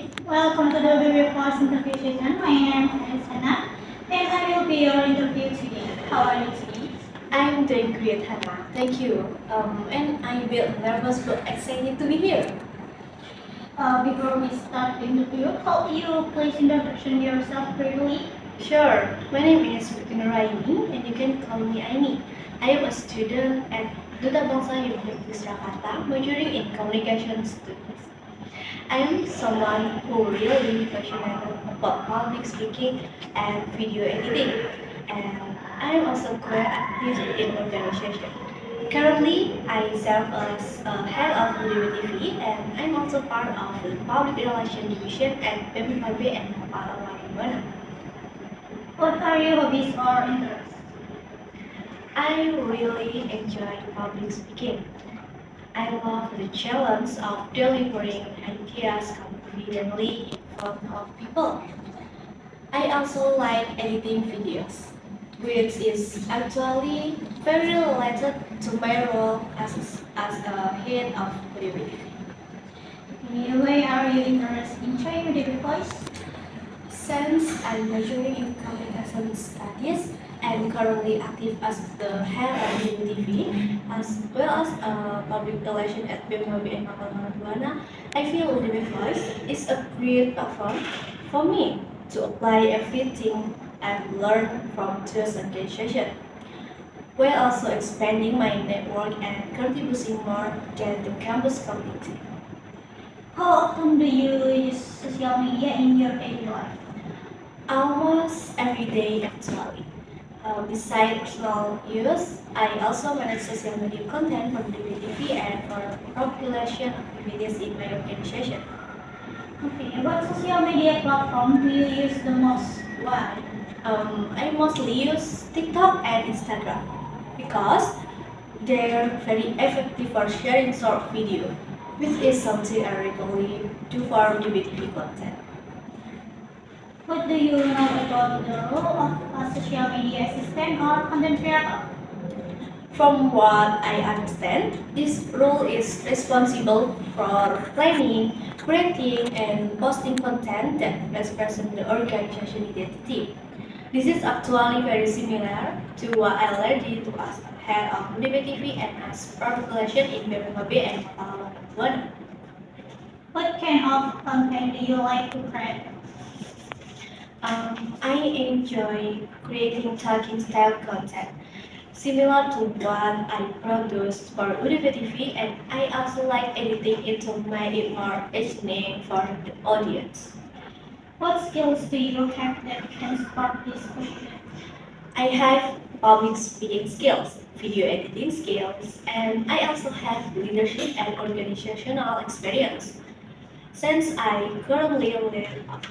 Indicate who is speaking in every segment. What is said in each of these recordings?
Speaker 1: Welcome to the very first interview session. My name is Hannah, and I will be your interview today. How are you today?
Speaker 2: I'm doing great, Hannah. Thank you. And I'm a bit nervous but excited to be here.
Speaker 1: Before we start the interview, how you please introduction yourself briefly?
Speaker 2: Sure. My name is Putri Nuraini, and you can call me Aini. I am a student at Duta Bangsa University Jakarta, majoring in communication studies. I am someone who really passionate about public speaking and video editing, and I am also quite active in organization. Currently, I serve as head of UDB and I'm also part of the public relations division at BMKB and Kepala.
Speaker 1: What are your hobbies or interests?
Speaker 2: I really enjoy public speaking. I love the challenge of delivering ideas confidently in front of people. I also like editing videos, which is actually very related to my role as a head of video.
Speaker 1: Why are you interested in trying with the voice?
Speaker 2: Since I'm majoring in communication studies and currently active as the head of UTV, as well as public relations at BMKB and Kepala, I feel UTV Voice is a great platform for me to apply everything I've learned from this organization, while also expanding my network and contributing more to the campus community.
Speaker 1: How often do you use social media in your daily life?
Speaker 2: Almost every day actually. Besides personal use, I also manage social media content for DBTV and for population activities in my organization.
Speaker 1: Okay, what social media platform do you use the most? Why?
Speaker 2: I mostly use TikTok and Instagram because they're very effective for sharing short video, which is something I regularly do for DBTV content.
Speaker 1: What do you know about the role of a social media assistant or content creator?
Speaker 2: From what I understand, this role is responsible for planning, creating, and posting content that represent the organization identity. This is actually very similar to what I already do as head of DBTV and as product relation in BMKB and Kepala.
Speaker 1: What kind of content do you like to create?
Speaker 2: I enjoy creating talking style content, similar to what I produce for UDV and I also like editing it to make it more interesting for the audience.
Speaker 1: What skills do you have that can support this question?
Speaker 2: I have public speaking skills, video editing skills, and I also have leadership and organizational experience. Since I currently live in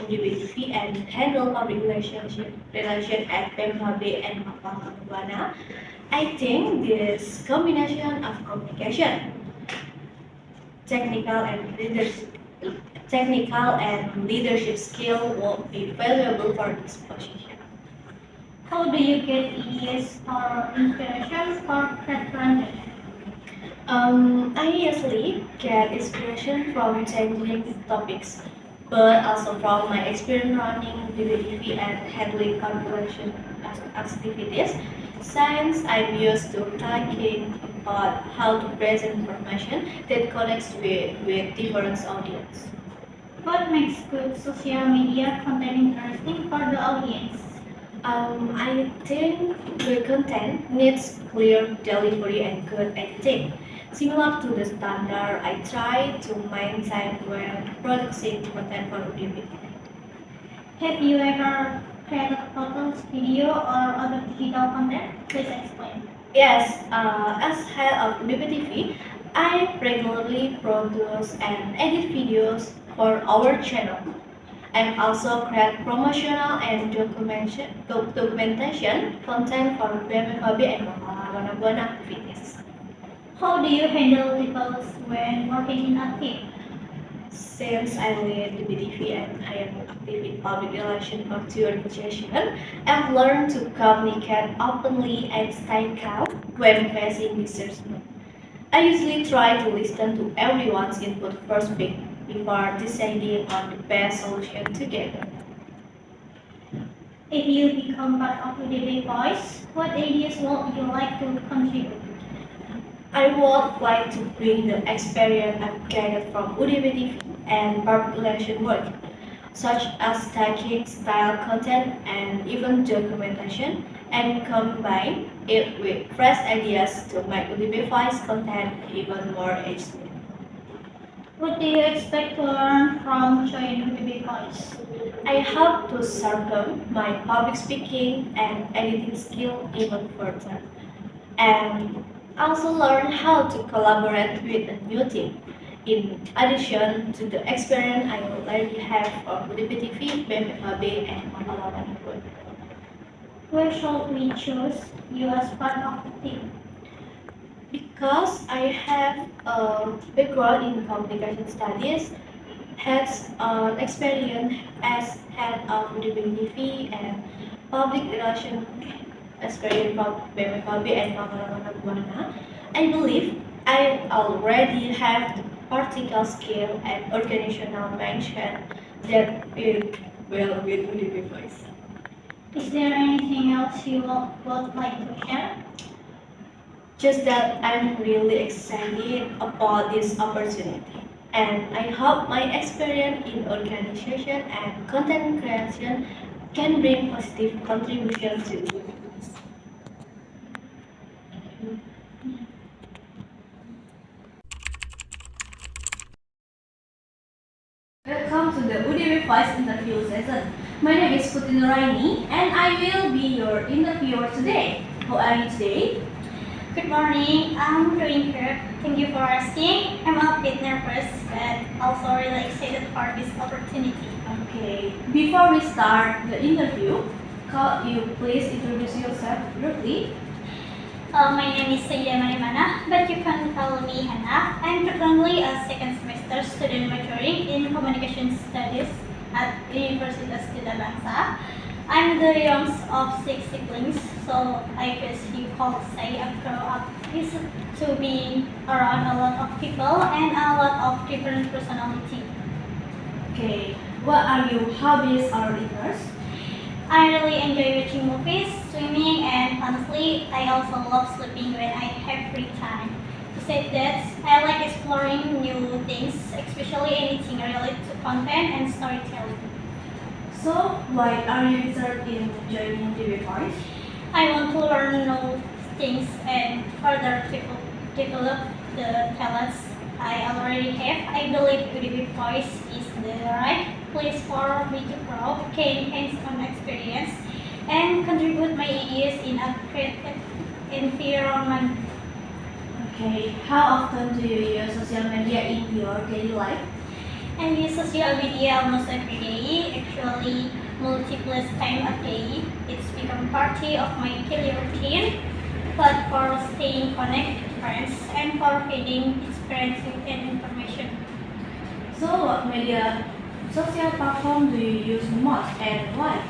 Speaker 2: UDV and handle public relation at BMKB and Kepala, I think this combination of communication, technical and leadership, technical and leadership skill will be valuable for this position.
Speaker 1: How do you get ideas or inspiration for create content?
Speaker 2: I usually get inspiration from changing topics, but also from my experience running DVDV and handling calculation activities. Since I'm used to talking about how to present information that connects with different audience.
Speaker 1: What makes good social media content interesting for the audience?
Speaker 2: I think good content needs clear delivery and good editing. Similar to the standard, I try to maintain when producing content for UDP.
Speaker 1: Have you ever created photos, video, or other digital content? Please explain.
Speaker 2: Yes, as head of UDP I regularly produce and edit videos for our channel. I also create promotional and documentation content for BMKB and Kepala activities.
Speaker 1: How do you handle people when working in a team?
Speaker 2: Since I lead the BDV and I am active in public relations for the organization, I've learned to communicate openly and stay calm when facing disagreement. I usually try to listen to everyone's input first before deciding on the best solution together.
Speaker 1: If you become part of the debate voice, what ideas would you like to contribute?
Speaker 2: I would like to bring the experience I've gathered from UDB and public relation work, such as tagging, style, content, and even documentation, and combine it with fresh ideas to make UDB Voice content even more interesting.
Speaker 1: What do you expect to learn from joining the debate voice?
Speaker 2: I hope to sharpen my public speaking and editing skill even further, and also learn how to collaborate with a new team. In addition to the experience I already have from UDPTV, BMFAB, and Mapalawan Network.
Speaker 1: Where shall we choose you as part of the team?
Speaker 2: Because I have a background in communication studies, had experience as head of UDPTV and public relations experience from BMFAB and Mapalawan. I believe I already have the practical skill and organizational mindset that it well with UDP Voice.
Speaker 1: Is there anything else you would like to share?
Speaker 2: Just that I'm really excited about this opportunity. And I hope my experience in organization and content creation can bring positive contribution to UDP Voice. Welcome to the UDB Voice interview session. My name is Putri Nuraini and I will be your interviewer today. How are you today?
Speaker 1: Good morning, I'm doing good. Thank you for asking. I'm a bit nervous, but also really excited for this opportunity.
Speaker 2: Okay, before we start the interview, could you please introduce yourself briefly?
Speaker 1: My name is Saida Marimana, but you can call me Hannah. I'm currently a second semester student majoring in Communication Studies at Universitas Tita Bangsa. I'm the youngest of 6 siblings, so I guess you could say I grew up used to being around a lot of people and a lot of different personality.
Speaker 2: Okay, what are your hobbies or interests?
Speaker 1: I really enjoy watching movies, swimming, and honestly, I also love sleeping when I have free time. To say that, I like exploring new things, especially anything related to content and storytelling.
Speaker 2: So, why are you interested in joining UDB Voice?
Speaker 1: I want to learn new things and further develop the talents I already have. I believe UDB Voice is the right place for me to grow, gain hands-on experience, and contribute my ideas in a creative environment.
Speaker 2: Okay, how often do you use social media in your daily life?
Speaker 1: I use social media almost every day, actually multiple times a day. It's become part of my daily routine, but for staying connected with friends and for feeding experiences and information.
Speaker 2: So, what media social platform do you use most and why?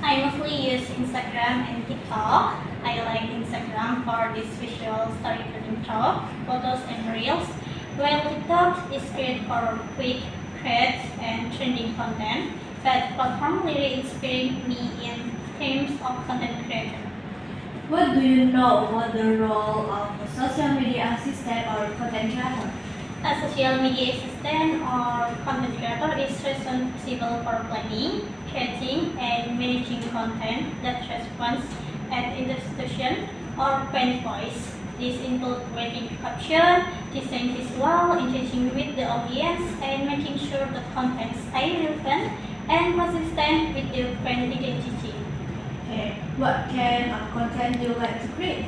Speaker 1: I mostly use Instagram and TikTok. I like Instagram for this visual storytelling talk, photos and reels, while TikTok is great for quick creates and trending content, but platform really inspired me in terms of content creation.
Speaker 2: What do you know about the role of a social media assistant or content creator?
Speaker 1: A social media assistant or content creator is responsible for planning, creating, and managing content that responds at institution or brand voice. These include writing caption, design visual, engaging with the audience, and making sure the content stays relevant and consistent with the brand identity.
Speaker 2: Okay, what kind of content do you like to create?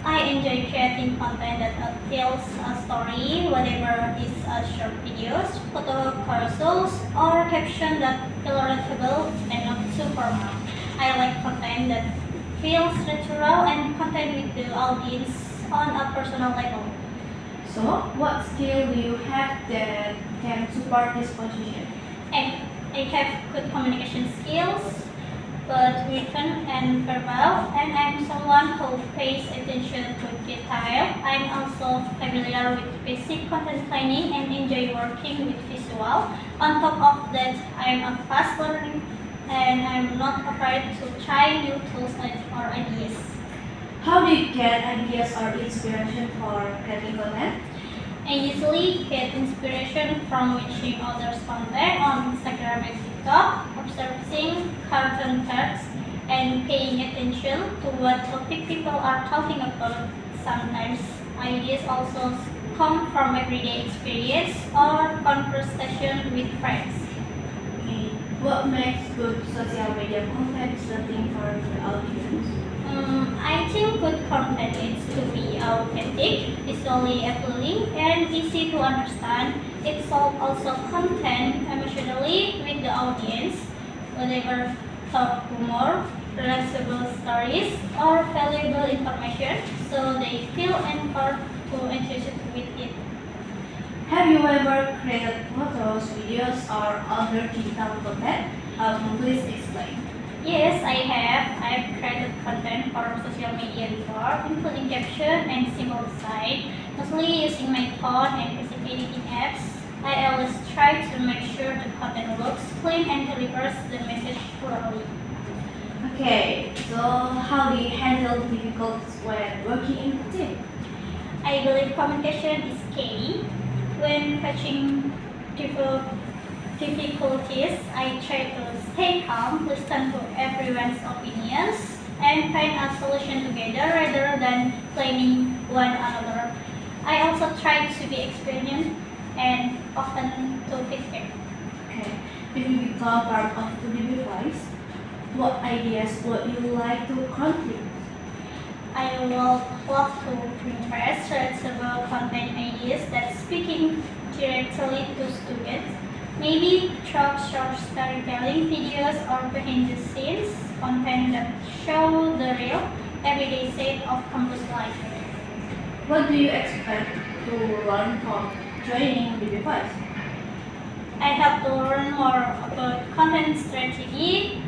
Speaker 1: I enjoy creating content that tells a story, whether it's a short videos, photo carousels, or caption that feel relatable and not too formal. I like content that feels natural and content with the audience on a personal level.
Speaker 2: So, what skill do you have that can support this position?
Speaker 1: And I have good communication skills, both written and verbal, and I'm someone who pays attention to detail. I'm also familiar with basic content planning and enjoy working with visual. On top of that, I'm a fast learner and I'm not afraid to try new tools or ideas.
Speaker 2: How do you get ideas or inspiration for creating content?
Speaker 1: I usually get inspiration from watching others' content on Instagram and TikTok, observing cartoon cards, and paying attention to what topic people are talking about. Sometimes ideas also come from everyday experience or conversation with friends.
Speaker 2: Okay. What makes good social media content interesting for the audience?
Speaker 1: I think good content needs to be authentic, visually appealing, and easy to understand. It's also content emotionally with the audience, whatever thought humor, relatable stories, or valuable information, so they feel empowered to engage with it.
Speaker 2: Have you ever created photos, videos, or other digital content? Please explain.
Speaker 1: Yes, I have. I've created content for social media before, including caption and symbol design, mostly using my phone and basic editing apps. I always try to make sure the content looks clean and delivers the message thoroughly.
Speaker 2: Okay, so how do you handle difficulties when working in a team?
Speaker 1: I believe communication is key. When facing diffi- difficulties, I try to stay calm, listen to everyone's opinions, and find a solution together rather than blaming one another. I also try to be experienced and open to feedback.
Speaker 2: Okay, if you become part of the device, what ideas would you like to contribute?
Speaker 1: I will love to bring fresh, relatable content ideas that speaking directly to students. Maybe through short storytelling videos or behind the scenes content that show the real everyday side of campus life.
Speaker 2: What do you expect to learn from joining the device?
Speaker 1: I have to learn more about content strategy,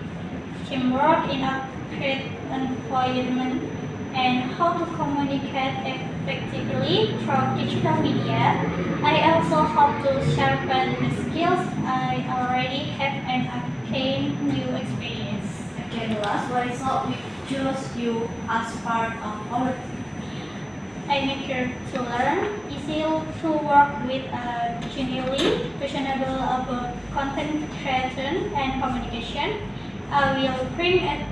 Speaker 1: teamwork in a creative environment, and how to communicate effectively through digital media. I also hope to sharpen the skills I already have and obtain new experience.
Speaker 2: Okay, the last one is how we choose you as part of our team.
Speaker 1: I make sure to learn, easy to work with, genuinely passionate about content creation and communication. I will bring a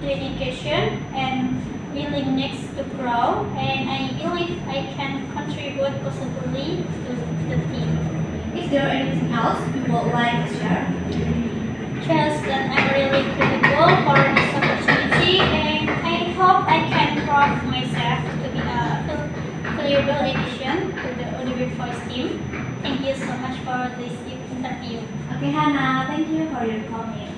Speaker 1: dedication and willingness to grow, and I believe I can contribute positively to the team.
Speaker 2: Is there anything else you would like to share?
Speaker 1: Just that I'm really grateful for this opportunity, and I hope I can prove myself to be a valuable addition to the Oliver Voice team. Thank you so much for this interview.
Speaker 2: Okay, Hannah, thank you for your comment.